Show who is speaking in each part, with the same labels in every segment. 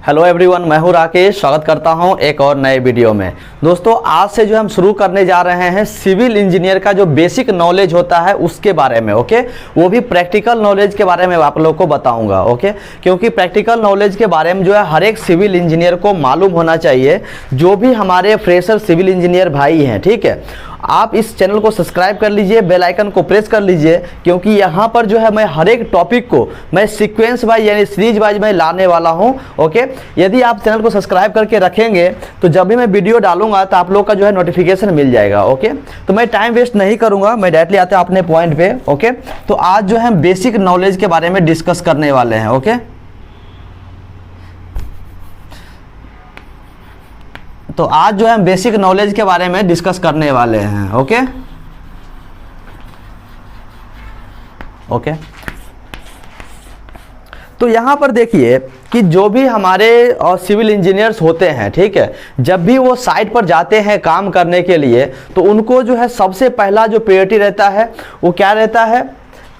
Speaker 1: Hello everyone, मैं हूं राकेश। स्वागत करता हूं एक और नए वीडियो में। दोस्तों, आज से जो हम शुरू करने जा रहे हैं सिविल इंजीनियर का जो बेसिक नॉलेज होता है उसके बारे में। ओके, वो भी प्रैक्टिकल नॉलेज के बारे में आप लोगों को बताऊंगा। ओके, क्योंकि प्रैक्टिकल नॉलेज के बारे में जो है हर एक सिविल इंजीनियर को मालूम होना चाहिए, जो भी हमारे फ्रेशर सिविल इंजीनियर भाई हैं। ठीक है, आप इस चैनल को सब्सक्राइब कर लीजिए, बेल आइकन को प्रेस कर लीजिए, क्योंकि यहाँ पर जो है मैं हर एक टॉपिक को मैं सीक्वेंस वाइज यानी सीरीज वाइज मैं लाने वाला हूँ। ओके, यदि आप चैनल को सब्सक्राइब करके रखेंगे तो जब भी मैं वीडियो डालूंगा तो आप लोग का जो है नोटिफिकेशन मिल जाएगा। ओके, तो मैं टाइम वेस्ट नहीं करूँगा, मैं डायरेक्टली आते हैं अपने पॉइंट पे। ओके, तो आज जो है बेसिक नॉलेज के बारे में डिस्कस करने वाले हैं। ओके, तो आज जो है हम बेसिक नॉलेज के बारे में डिस्कस करने वाले हैं। ओके ओके, तो यहाँ पर देखिए कि जो भी हमारे सिविल इंजीनियर्स होते हैं, ठीक है, जब भी वो साइट पर जाते हैं काम करने के लिए, तो उनको जो है सबसे पहला जो प्रायोरिटी रहता है वो क्या रहता है,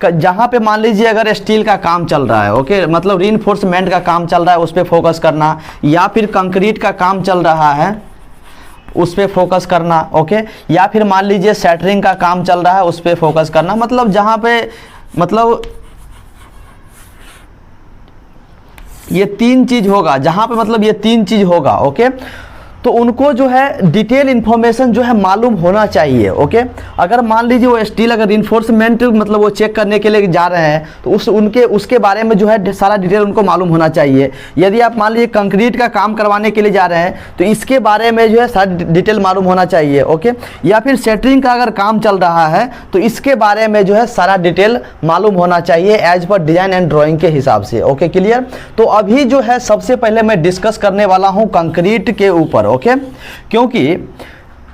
Speaker 1: जहाँ पे मान लीजिए अगर स्टील का काम चल रहा है, ओके, मतलब रीइंफोर्समेंट का काम चल रहा है, उस पर फोकस करना, या फिर कंक्रीट का काम चल रहा है उस पर फोकस करना। ओके, या फिर मान लीजिए शटरिंग का काम चल रहा है उस पर फोकस करना। मतलब जहाँ पे मतलब ये तीन चीज होगा, जहाँ पे मतलब ये तीन चीज होगा। ओके, तो उनको जो है डिटेल इन्फॉर्मेशन जो है मालूम होना चाहिए। ओके, अगर मान लीजिए वो स्टील अगर इन्फोर्समेंट मतलब वो चेक करने के लिए जा रहे हैं तो उसके बारे में जो है सारा डिटेल उनको मालूम होना चाहिए। यदि आप मान लीजिए कंक्रीट का काम करवाने के लिए जा रहे हैं तो इसके बारे में जो है सारा डिटेल मालूम होना चाहिए। ओके, या फिर सेटरिंग का अगर काम चल रहा है तो इसके बारे में जो है सारा डिटेल मालूम होना चाहिए as per design and drawing के हिसाब से। Okay, clear. तो अभी जो है सबसे पहले मैं डिस्कस करने वाला हूँ कंक्रीट के ऊपर। ओके, क्योंकि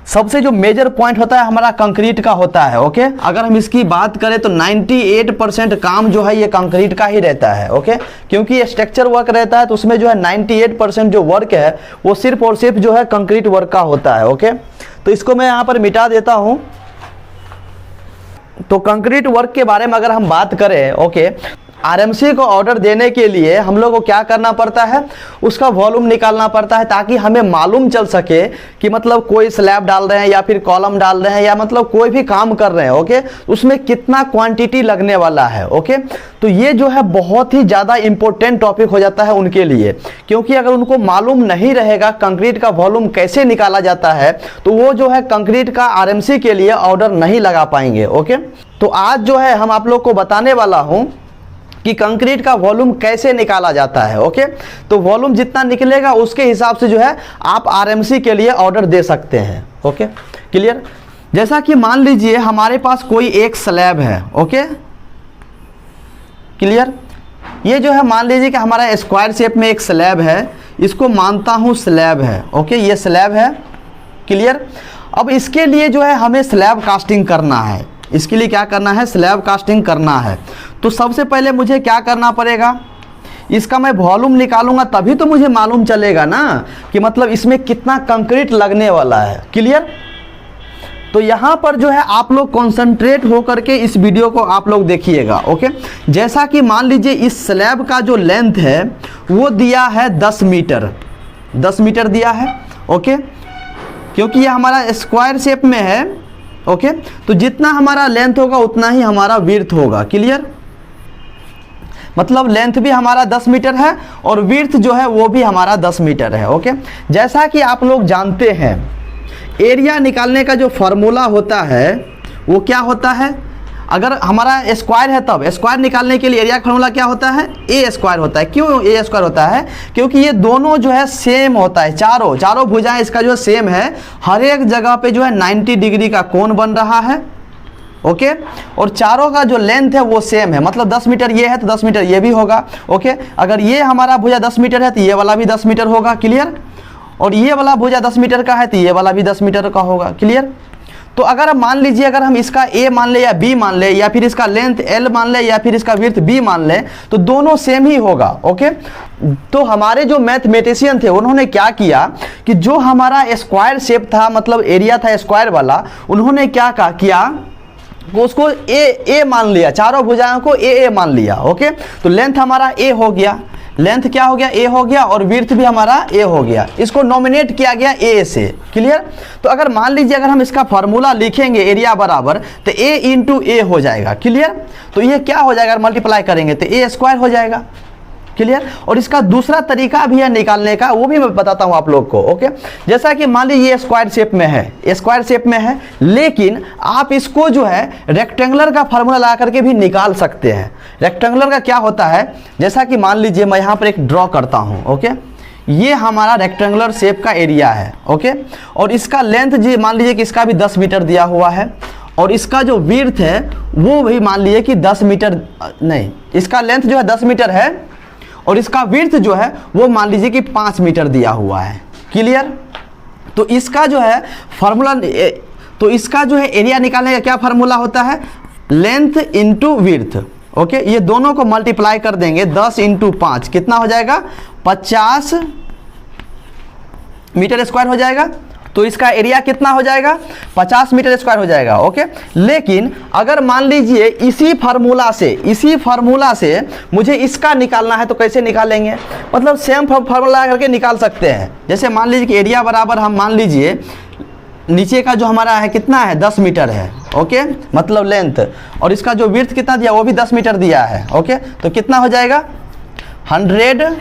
Speaker 1: सबसे जो मेजर पॉइंट होता है हमारा कंक्रीट का होता है। ओके, अगर हम इसकी बात करें तो 98% काम जो है ये कंक्रीट का ही रहता है। ओके, क्योंकि ये स्ट्रक्चर वर्क रहता है तो उसमें जो है 98% जो वर्क है वो सिर्फ और सिर्फ जो है कंक्रीट वर्क का होता है। ओके, तो इसको मैं यहां पर मिटा देता हूं। तो कंक्रीट वर्क के बारे में अगर हम बात करें, ओके, आरएमसी को ऑर्डर देने के लिए हम लोग को क्या करना पड़ता है, उसका वॉल्यूम निकालना पड़ता है, ताकि हमें मालूम चल सके कि मतलब कोई स्लैब डाल रहे हैं या फिर कॉलम डाल रहे हैं या मतलब कोई भी काम कर रहे हैं। ओके, उसमें कितना क्वांटिटी लगने वाला है। ओके, तो ये जो है बहुत ही ज़्यादा इंपॉर्टेंट टॉपिक हो जाता है उनके लिए, क्योंकि अगर उनको मालूम नहीं रहेगा कंक्रीट का वॉल्यूम कैसे निकाला जाता है तो वो जो है कंक्रीट का आरएमसी के लिए ऑर्डर नहीं लगा पाएंगे। ओके, तो आज जो है हम आप लोग को बताने वाला हूँ कि कंक्रीट का वॉल्यूम कैसे निकाला जाता है। ओके, तो वॉल्यूम जितना निकलेगा उसके हिसाब से जो है आप आरएमसी के लिए ऑर्डर दे सकते हैं। Okay, clear. जैसा कि मान लीजिए हमारे पास कोई एक स्लैब है। Okay, clear. ये जो है मान लीजिए कि हमारा स्क्वायर शेप में एक स्लैब है, इसको मानता हूँ स्लैब है। ओके, ये स्लैब है, क्लियर। अब इसके लिए जो है हमें स्लैब कास्टिंग करना है, इसके लिए क्या करना है, स्लैब कास्टिंग करना है। तो सबसे पहले मुझे क्या करना पड़ेगा, इसका मैं वॉल्यूम निकालूंगा तभी तो मुझे मालूम चलेगा ना कि मतलब इसमें कितना कंक्रीट लगने वाला है। क्लियर। तो यहाँ पर जो है आप लोग कॉन्सेंट्रेट होकर के इस वीडियो को आप लोग देखिएगा। ओके, जैसा कि मान लीजिए इस स्लैब का जो लेंथ है वो दिया है 10 मीटर, 10 मीटर दिया है। ओके, क्योंकि ये हमारा स्क्वायर शेप में है। ओके, तो जितना हमारा लेंथ होगा उतना ही हमारा विड्थ होगा। क्लियर। मतलब लेंथ भी हमारा 10 मीटर है और विड्थ जो है वो भी हमारा 10 मीटर है। ओके, जैसा कि आप लोग जानते हैं एरिया निकालने का जो फॉर्मूला होता है वो क्या होता है, अगर हमारा स्क्वायर है तब स्क्वायर निकालने के लिए एरिया का फॉर्मूला क्या होता है, ए स्क्वायर होता है। क्यों ए स्क्वायर होता है, क्योंकि ये दोनों जो है सेम होता है, चारों भुजाएं इसका जो सेम है, हर एक जगह पे जो है 90 डिग्री का कोण बन रहा है। ओके, और चारों का जो लेंथ है वो सेम है, मतलब 10 मीटर ये है तो 10 मीटर ये भी होगा। ओके, अगर ये हमारा भुजा 10 मीटर है तो ये वाला भी 10 मीटर होगा। क्लियर। और ये वाला भुजा 10 मीटर का है तो ये वाला भी 10 मीटर का होगा। क्लियर। तो अगर मान लीजिए अगर हम इसका ए मान ले या बी मान ले, या फिर इसका लेंथ एल मान ले या फिर इसका विड्थ बी मान ले, तो दोनों सेम ही होगा। ओके, तो हमारे जो मैथमेटिशियन थे उन्होंने क्या किया कि जो हमारा स्क्वायर शेप था, मतलब एरिया था स्क्वायर वाला, उन्होंने क्या किया उसको ए मान लिया, चारों भुजाओं को ए मान लिया। ओके, तो लेंथ हमारा ए हो गया, लेंथ क्या हो गया, ए हो गया, और विड्थ भी हमारा ए हो गया। इसको नॉमिनेट किया गया ए से। क्लियर। तो अगर मान लीजिए अगर हम इसका फॉर्मूला लिखेंगे एरिया बराबर, तो ए इंटू ए हो जाएगा। क्लियर। तो ये क्या हो जाएगा, मल्टीप्लाई करेंगे तो ए स्क्वायर हो जाएगा। क्लियर। और इसका दूसरा तरीका भी है निकालने का, वो भी मैं बताता हूँ आप लोग को। ओके। जैसा कि मान लीजिए ये स्क्वायर शेप में है, स्क्वायर शेप में है, लेकिन आप इसको जो है रेक्टेंगुलर का फार्मूला लगा करके भी निकाल सकते हैं। रेक्टेंगुलर का क्या होता है, जैसा कि मान लीजिए मैं यहाँ पर एक ड्रॉ करता हूँ। ओके। ये हमारा रेक्टेंगुलर शेप का एरिया है। ओके। और इसका लेंथ जी मान लीजिए कि इसका भी 10 मीटर दिया हुआ है, और इसका जो विड्थ है वो भी मान लीजिए कि 10 मीटर, नहीं, इसका लेंथ जो है 10 मीटर है, और इसका विड्थ जो है वो मान लीजिए कि 5 मीटर दिया हुआ है। क्लियर। तो इसका जो है फार्मूला, तो इसका जो है एरिया निकालने का क्या फार्मूला होता है, लेंथ इंटू विड्थ। ओके। ये दोनों को मल्टीप्लाई कर देंगे, 10 इंटू 5 कितना हो जाएगा, 50 मीटर स्क्वायर हो जाएगा। तो इसका एरिया कितना हो जाएगा, 50 मीटर स्क्वायर हो जाएगा। ओके। लेकिन अगर मान लीजिए इसी फार्मूला से मुझे इसका निकालना है, तो कैसे निकालेंगे, मतलब सेम फार्मूला करके निकाल सकते हैं। जैसे मान लीजिए कि एरिया बराबर हम मान लीजिए नीचे का जो हमारा है कितना है, 10 मीटर है। ओके। मतलब लेंथ, और इसका जो विड्थ कितना दिया, वो भी 10 मीटर दिया है। ओके। तो कितना हो जाएगा, 100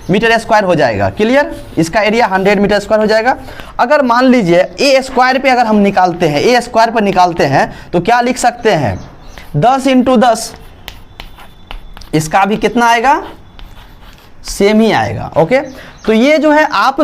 Speaker 1: मीटर स्क्वायर हो जाएगा। क्लियर। इसका एरिया 100 मीटर स्क्वायर हो जाएगा। अगर मान लीजिए ए स्क्वायर पे अगर हम निकालते हैं, ए स्क्वायर पर निकालते हैं, तो क्या लिख सकते हैं, 10 इंटू 10, इसका भी कितना आएगा, सेम ही आएगा। ओके। तो ये जो है आप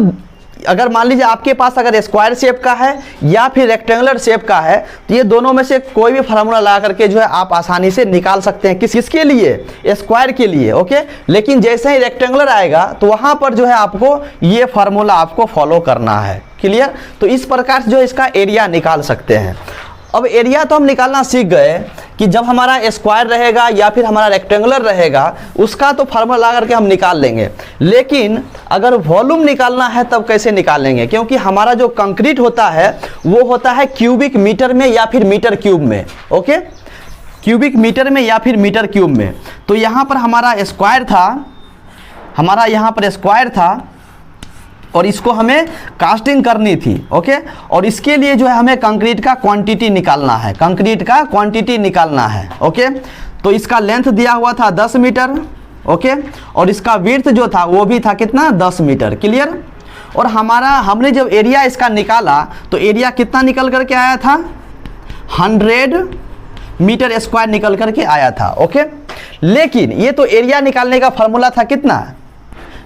Speaker 1: अगर मान लीजिए आपके पास अगर स्क्वायर शेप का है या फिर रेक्टेंगुलर शेप का है, तो ये दोनों में से कोई भी फार्मूला लगा करके जो है आप आसानी से निकाल सकते हैं। किसके लिए, स्क्वायर के लिए। ओके। लेकिन जैसे ही रेक्टेंगुलर आएगा तो वहां पर जो है आपको ये फार्मूला आपको फॉलो करना है। क्लियर। तो इस प्रकार से जो इसका एरिया निकाल सकते हैं। अब एरिया तो हम निकालना सीख गए कि जब हमारा स्क्वायर रहेगा या फिर हमारा रेक्टेंगुलर रहेगा, उसका तो फार्मूला लगा करके हम निकाल लेंगे। लेकिन अगर वॉल्यूम निकालना है तब कैसे निकालेंगे, क्योंकि हमारा जो कंक्रीट होता है वो होता है क्यूबिक मीटर में या फिर मीटर क्यूब में। ओके। क्यूबिक मीटर में या फिर मीटर क्यूब में। तो यहाँ पर हमारा स्क्वायर था, और इसको हमें कास्टिंग करनी थी। ओके। और इसके लिए जो है हमें कंक्रीट का क्वांटिटी निकालना है। ओके। तो इसका लेंथ दिया हुआ था 10 मीटर। ओके। और इसका विड्थ जो था वो भी था कितना, 10 मीटर। क्लियर। और हमने जब एरिया इसका निकाला तो एरिया कितना निकल करके आया था, 100 मीटर स्क्वायर निकल करके आया था। ओके। लेकिन ये तो एरिया निकालने का फॉर्मूला था, कितना,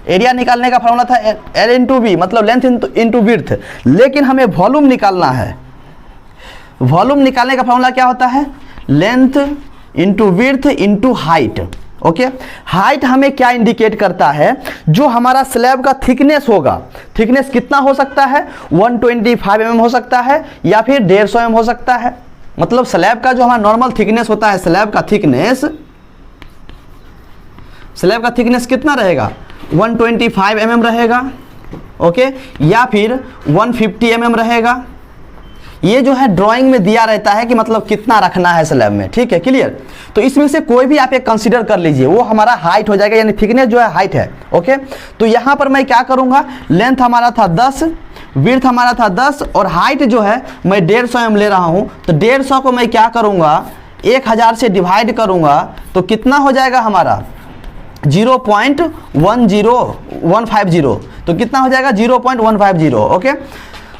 Speaker 1: एरिया निकालने का फॉर्मूला था एल इंटू बी, मतलब लेंथ इंटू विड्थ। लेकिन हमें वॉल्यूम निकालना है। वॉल्यूम निकालने का फॉर्मूला क्या होता है, length into width into height. Okay. Height हमें क्या इंडिकेट करता है, जो हमारा स्लैब का थिकनेस होगा, थिकनेस कितना हो सकता है, 125 mm हो सकता है या फिर 150 mm हो सकता है। मतलब स्लैब का जो हमारा नॉर्मल थिकनेस होता है, स्लैब का थिकनेस कितना रहेगा, 125 mm रहेगा। ओके। या फिर 150 mm रहेगा। ये जो है ड्राइंग में दिया रहता है कि मतलब कितना रखना है स्लैब में। ठीक है। क्लियर। तो इसमें से कोई भी आप एक कंसीडर कर लीजिए, वो हमारा हाइट हो जाएगा, यानी थिकनेस जो है हाइट है। ओके। तो यहाँ पर मैं क्या करूँगा, लेंथ हमारा था 10, विड्थ हमारा था 10, और हाइट जो है मैं 150 mm ले रहा हूँ। तो 150 को मैं क्या करूँगा, 1000 से डिवाइड करूँगा, तो कितना हो जाएगा हमारा 0.10150। तो कितना हो जाएगा, 0.150। ओके।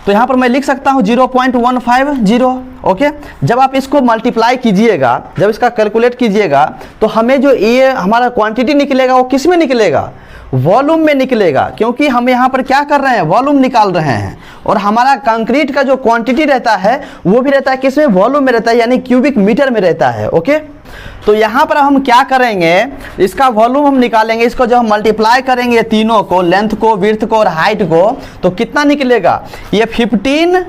Speaker 1: तो यहाँ पर मैं लिख सकता हूँ 0.150। ओके। जब आप इसको मल्टीप्लाई कीजिएगा, जब इसका कैलकुलेट कीजिएगा, तो हमें जो ये हमारा क्वांटिटी निकलेगा वो किस में निकलेगा, वॉल्यूम में निकलेगा। क्योंकि हम यहाँ पर क्या कर रहे हैं, वॉल्यूम निकाल रहे हैं। और हमारा कंक्रीट का जो क्वांटिटी रहता है वो भी रहता है किस में, वॉल्यूम में रहता है, यानी क्यूबिक मीटर में रहता है। ओके। तो यहाँ पर हम क्या करेंगे, इसका वॉल्यूम हम निकालेंगे। इसको जब हम मल्टीप्लाई करेंगे तीनों को, लेंथ को, विड्थ को और हाइट को, तो कितना निकलेगा, ये 15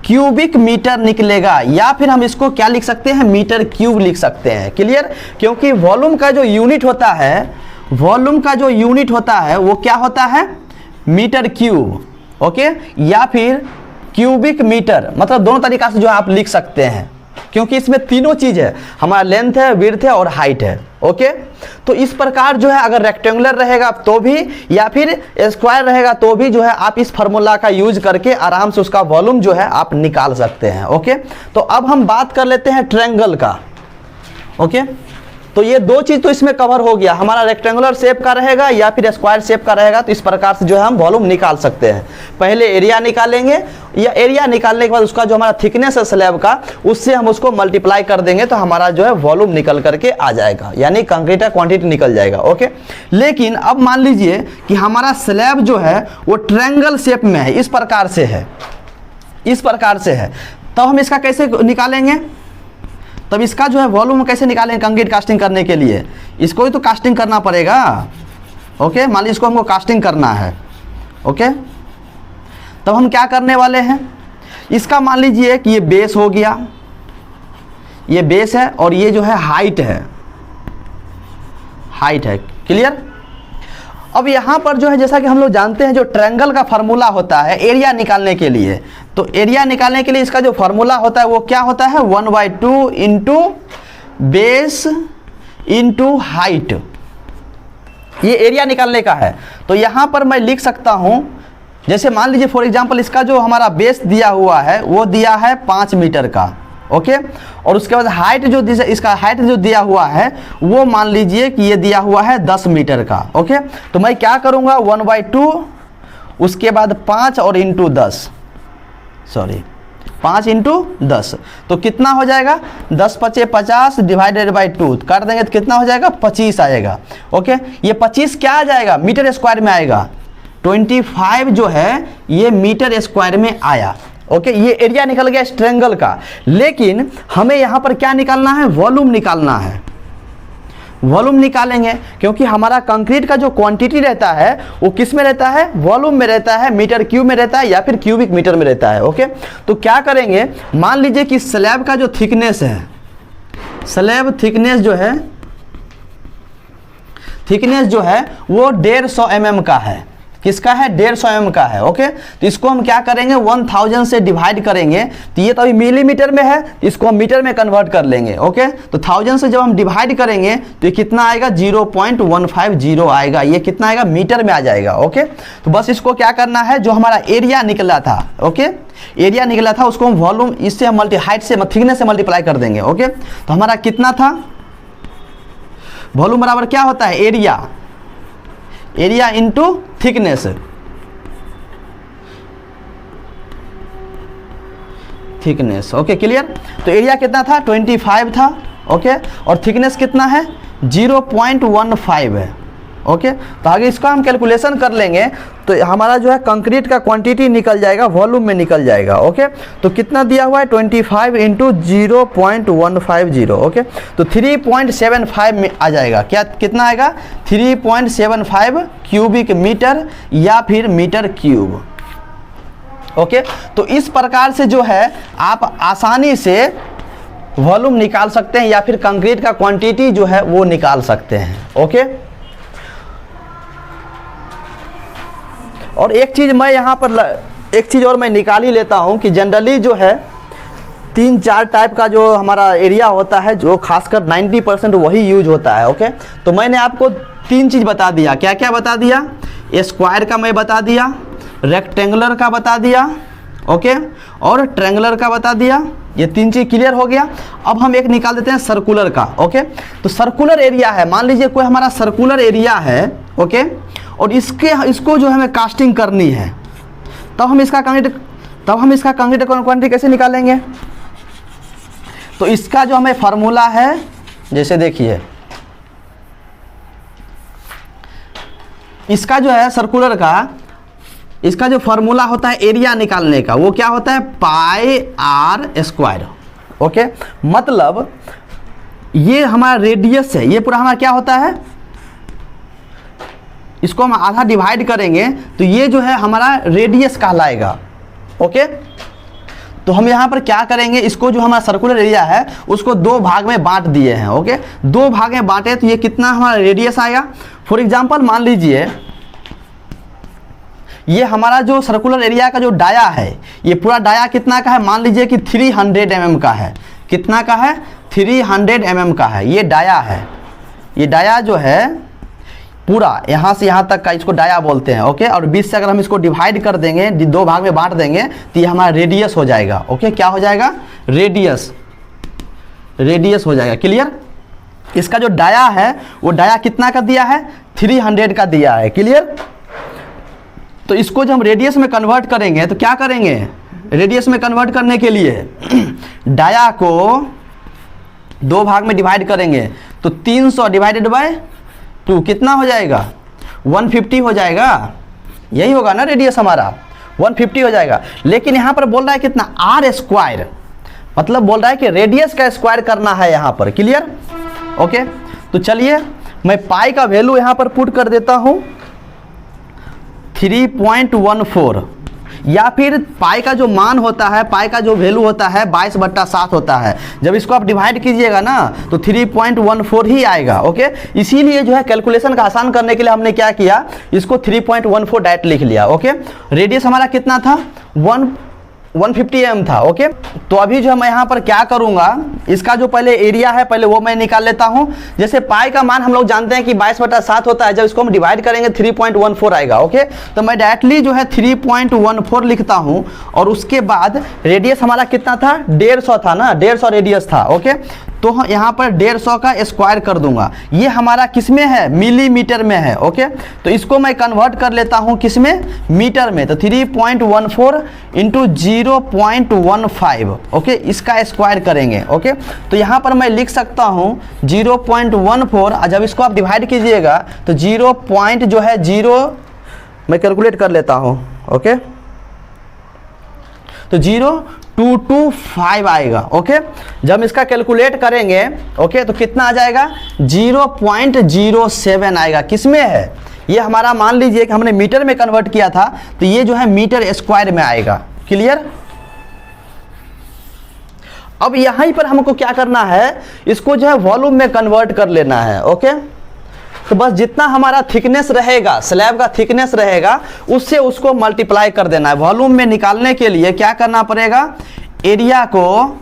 Speaker 1: क्यूबिक मीटर निकलेगा। या फिर हम इसको क्या लिख सकते हैं, मीटर क्यूब लिख सकते हैं। क्लियर। क्योंकि वॉल्यूम का जो यूनिट होता है, वो क्या होता है, मीटर क्यूब। ओके। या फिर क्यूबिक मीटर, मतलब दोनों तरीका से जो आप लिख सकते हैं, क्योंकि इसमें तीनों चीज़ है, हमारा लेंथ है, विड्थ है और हाइट है। ओके। तो इस प्रकार जो है अगर रेक्टेंगुलर रहेगा तो भी या फिर स्क्वायर रहेगा तो भी जो है आप इस फार्मूला का यूज करके आराम से उसका वॉल्यूम जो है आप निकाल सकते हैं। ओके, तो अब हम बात कर लेते हैं ट्रायंगल का। ओके, तो ये दो चीज तो इसमें कवर हो गया, हमारा रेक्टेंगुलर शेप का रहेगा या फिर स्क्वायर शेप का रहेगा, तो इस प्रकार से जो है हम वॉल्यूम निकाल सकते हैं। पहले एरिया निकालेंगे, या एरिया निकालने के बाद उसका जो हमारा थिकनेस है स्लैब का, उससे हम उसको मल्टीप्लाई कर देंगे तो हमारा जो है वॉल्यूम निकल करके आ जाएगा, यानी कंक्रीट का क्वांटिटी निकल जाएगा। ओके, लेकिन अब मान लीजिए कि हमारा स्लैब जो है वो ट्रायंगल शेप में है, इस प्रकार से है, इस प्रकार से है, तो हम इसका कैसे निकालेंगे? तब इसका जो है वॉल्यूम कैसे निकालेंगे कंक्रीट कास्टिंग करने के लिए? इसको ही तो कास्टिंग करना पड़ेगा। ओके, मान लीजिए इसको हमको कास्टिंग करना है। ओके, तब हम क्या करने वाले हैं, इसका मान लीजिए कि ये बेस हो गया, ये बेस है और ये जो है हाइट है, हाइट है। क्लियर? अब यहाँ पर जो है जैसा कि हम लोग जानते हैं जो ट्रायंगल का फार्मूला होता है एरिया निकालने के लिए, तो एरिया निकालने के लिए इसका जो फार्मूला होता है वो क्या होता है? 1/2 इंटू बेस इंटू हाइट, ये एरिया निकालने का है। तो यहाँ पर मैं लिख सकता हूँ, जैसे मान लीजिए फॉर एग्जांपल इसका जो हमारा बेस दिया हुआ है वो दिया है 5 मीटर का। ओके, और उसके बाद हाइट जो इसका हाइट जो दिया हुआ है वो मान लीजिए कि ये दिया हुआ है 10 मीटर का। ओके, तो मैं क्या करूँगा 1/2 उसके बाद 5 और इंटू 10, सॉरी 5 इंटू 10, तो कितना हो जाएगा? 10 × 50 डिवाइडेड बाई 2 कर देंगे तो कितना हो जाएगा? 25 आएगा। ओके, ये 25 क्या आ जाएगा? मीटर स्क्वायर में आएगा। 25 जो है ये मीटर स्क्वायर में आया। ओके, ये एरिया निकल गया इस ट्रायंगल का, लेकिन हमें यहाँ पर क्या निकालना है? वॉल्यूम निकालना है। वॉल्यूम निकालेंगे क्योंकि हमारा कंक्रीट का जो क्वांटिटी रहता है वो किस में रहता है? वॉल्यूम में रहता है, मीटर क्यूब में रहता है या फिर क्यूबिक मीटर में रहता है। ओके, तो क्या करेंगे, मान लीजिए कि स्लैब का जो थिकनेस है, स्लैब थिकनेस जो है, थिकनेस जो है वो 150 mm का है। किसका है? 150 mm का है। ओके, तो इसको हम क्या करेंगे 1000 से डिवाइड करेंगे, तो ये तो अभी मिलीमीटर में है, इसको हम मीटर में कन्वर्ट कर लेंगे। ओके, तो 1000 से जब हम डिवाइड करेंगे तो ये कितना आएगा? 0.150 आएगा। ये कितना आएगा? मीटर में आ जाएगा। ओके, तो बस इसको क्या करना है, जो हमारा एरिया निकला था, ओके, एरिया निकला था उसको हम वॉल्यूम इससे हम हाइट से थिकनेस से मल्टीप्लाई कर देंगे। ओके, तो हमारा कितना था? वॉल्यूम बराबर क्या होता है? Area, area into thickness, thickness. Okay, clear? तो एरिया कितना था? 25 था। ओके, और थिकनेस कितना है? 0.15 है। ओके, तो आगे इसका हम कैलकुलेशन कर लेंगे तो हमारा जो है कंक्रीट का क्वांटिटी निकल जाएगा, वॉल्यूम में निकल जाएगा। ओके, तो कितना दिया हुआ है? 25 इंटू 0.150। ओके, तो 3.75 में आ जाएगा। क्या कितना आएगा? 3.75 क्यूबिक मीटर या फिर मीटर क्यूब। ओके, तो इस प्रकार से जो है आप आसानी से वॉल्यूम निकाल सकते हैं या फिर कंक्रीट का क्वांटिटी जो है वो निकाल सकते हैं। ओके, और एक चीज़ मैं यहाँ पर एक चीज़ और मैं निकाल ही लेता हूँ कि जनरली जो है 3-4 टाइप का जो हमारा एरिया होता है, जो खासकर 90% वही यूज होता है। ओके, तो मैंने आपको 3 चीज़ बता दिया। क्या क्या बता दिया? स्क्वायर का मैं बता दिया, रेक्टेंगुलर का बता दिया, ओके, और ट्रायंगुलर का बता दिया। ये 3 चीज़ क्लियर हो गया। अब हम एक निकाल देते हैं सर्कुलर का। ओके, तो सर्कुलर एरिया है, मान लीजिए कोई हमारा सर्कुलर एरिया है। ओके, और इसको जो हमें कास्टिंग करनी है, तब हम इसका कंक्रीट क्वांटिटी कैसे निकालेंगे? तो इसका जो हमें फार्मूला है, जैसे देखिए इसका जो है सर्कुलर का, इसका जो फार्मूला होता है एरिया निकालने का, वो क्या होता है? πr²। ओके, मतलब ये हमारा रेडियस है, ये पूरा हमारा क्या होता है? इसको हम आधा डिवाइड करेंगे तो ये जो है हमारा रेडियस कहलाएगा। ओके, तो हम यहाँ पर क्या करेंगे, इसको जो हमारा सर्कुलर एरिया है उसको 2 भाग में बांट दिए हैं। ओके, 2 भाग में बांटे तो ये कितना हमारा रेडियस आएगा? फॉर एग्जांपल मान लीजिए ये हमारा जो सर्कुलर एरिया का जो डाया है, ये पूरा डाया कितना का है? मान लीजिए कि 300 mm का है। कितना का है? 300 mm का है, ये डाया है। ये डाया जो है पूरा यहाँ से यहाँ तक का इसको डाया बोलते हैं। ओके, और 20 से अगर हम इसको डिवाइड कर देंगे, 2 भाग में बांट देंगे, तो ये हमारा रेडियस हो जाएगा। ओके, क्या हो जाएगा? रेडियस हो जाएगा। क्लियर? इसका जो डाया है वो डाया कितना का दिया है? 300 का दिया है। क्लियर? तो इसको जब हम रेडियस में कन्वर्ट करेंगे तो क्या करेंगे? रेडियस में कन्वर्ट करने के लिए डाया को 2 भाग में डिवाइड करेंगे, तो 300 डिवाइडेड बाय 2 कितना हो जाएगा? 150 हो जाएगा। यही होगा ना रेडियस हमारा, 150 हो जाएगा। लेकिन यहाँ पर बोल रहा है कितना? आर स्क्वायर, मतलब बोल रहा है कि रेडियस का स्क्वायर करना है यहाँ पर। क्लियर? ओके, तो चलिए मैं पाई का वैल्यू यहाँ पर पुट कर देता हूँ 3.14, या फिर पाई का जो मान होता है, पाई का जो वैल्यू होता है 22/7 होता है। जब इसको आप डिवाइड कीजिएगा ना तो 3.14 ही आएगा। ओके, इसीलिए जो है कैलकुलेशन का आसान करने के लिए हमने क्या किया, इसको 3.14 डायरेक्ट लिख लिया। ओके, रेडियस हमारा कितना था? 150 mm था। ओके, तो अभी जो मैं यहाँ पर क्या करूँगा, इसका जो पहले एरिया है पहले वो मैं निकाल लेता हूँ। जैसे पाई का मान हम लोग जानते हैं कि 22/7 होता है, जब इसको हम डिवाइड करेंगे 3.14 आएगा। ओके, तो मैं डायरेक्टली जो है 3.14 लिखता हूँ, और उसके बाद रेडियस हमारा कितना था? 150 था ना, 150 रेडियस था। ओके, तो यहाँ पर 150 का स्क्वायर कर दूंगा। ये हमारा किस में है? मिलीमीटर में है। ओके, तो इसको मैं कन्वर्ट कर लेता हूँ किस में? मीटर में। तो 3.14 इंटू 0.15। ओके, इसका स्क्वायर करेंगे। ओके, तो यहाँ पर मैं लिख सकता हूँ 0.14, और जब इसको आप डिवाइड कीजिएगा तो 0 मैं कैलकुलेट कर लेता हूँ। ओके, तो 0.225 आएगा। ओके, जब इसका कैलकुलेट करेंगे ओके तो कितना आ जाएगा? 0.07 आएगा। किस में है? ये हमारा मान लीजिए कि हमने मीटर में कन्वर्ट किया था, तो ये जो है मीटर स्क्वायर में आएगा। क्लियर? अब यहीं पर हमको क्या करना है, इसको जो है वॉल्यूम में कन्वर्ट कर लेना है। ओके, तो बस जितना हमारा थिकनेस रहेगा, स्लैब का थिकनेस रहेगा, उससे उसको मल्टीप्लाई कर देना है। वॉल्यूम में निकालने के लिए क्या करना पड़ेगा? एरिया को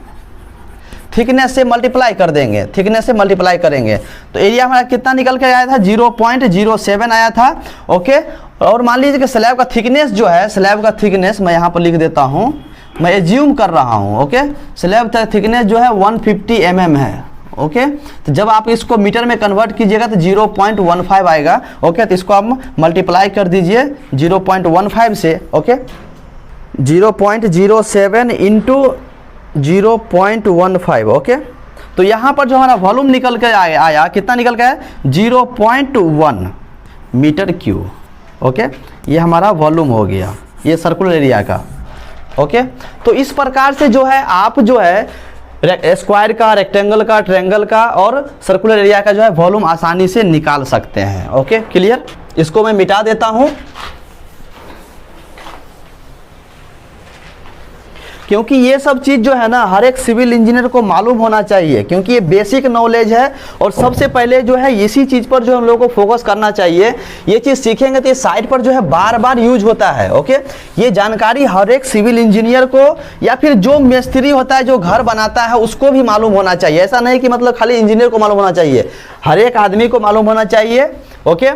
Speaker 1: थिकनेस से मल्टीप्लाई कर देंगे, थिकनेस से मल्टीप्लाई करेंगे। तो एरिया हमारा कितना निकल के आया था? 0.07 आया था। ओके, और मान लीजिए कि स्लैब का थिकनेस जो है, स्लैब का थिकनेस मैं यहाँ पर लिख देता हूँ, मैं एज्यूम कर रहा हूँ। ओके, स्लैब का थिकनेस जो है 150 mm है। ओके, तो जब आप इसको मीटर में कन्वर्ट कीजिएगा तो 0.15 आएगा। ओके, तो इसको आप मल्टीप्लाई कर दीजिए 0.15 से। Okay, 0.07 into 0.15। ओके, तो यहाँ पर जो हमारा वॉल्यूम निकल के आया कितना निकल के आया? 0.1 मीटर क्यूब। ओके, ये हमारा वॉल्यूम हो गया, ये सर्कुलर एरिया का। ओके, तो इस प्रकार से जो है आप जो है स्क्वायर का, रेक्टेंगल का, ट्रायंगल का और सर्कुलर एरिया का जो है वॉल्यूम आसानी से निकाल सकते हैं। Okay, clear? इसको मैं मिटा देता हूं, क्योंकि ये सब चीज़ जो है ना हर एक सिविल इंजीनियर को मालूम होना चाहिए, क्योंकि ये बेसिक नॉलेज है। और सबसे पहले जो है इसी चीज़ पर जो हम लोगों को फोकस करना चाहिए। ये चीज़ सीखेंगे तो ये साइट पर जो है बार बार यूज होता है। ओके, ये जानकारी हर एक सिविल इंजीनियर को या फिर जो मिस्त्री होता है, जो घर बनाता है, उसको भी मालूम होना चाहिए। ऐसा नहीं कि मतलब खाली इंजीनियर को मालूम होना चाहिए, हर एक आदमी को मालूम होना चाहिए। ओके,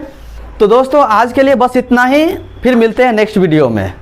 Speaker 1: तो दोस्तों आज के लिए बस इतना ही, फिर मिलते हैं नेक्स्ट वीडियो में।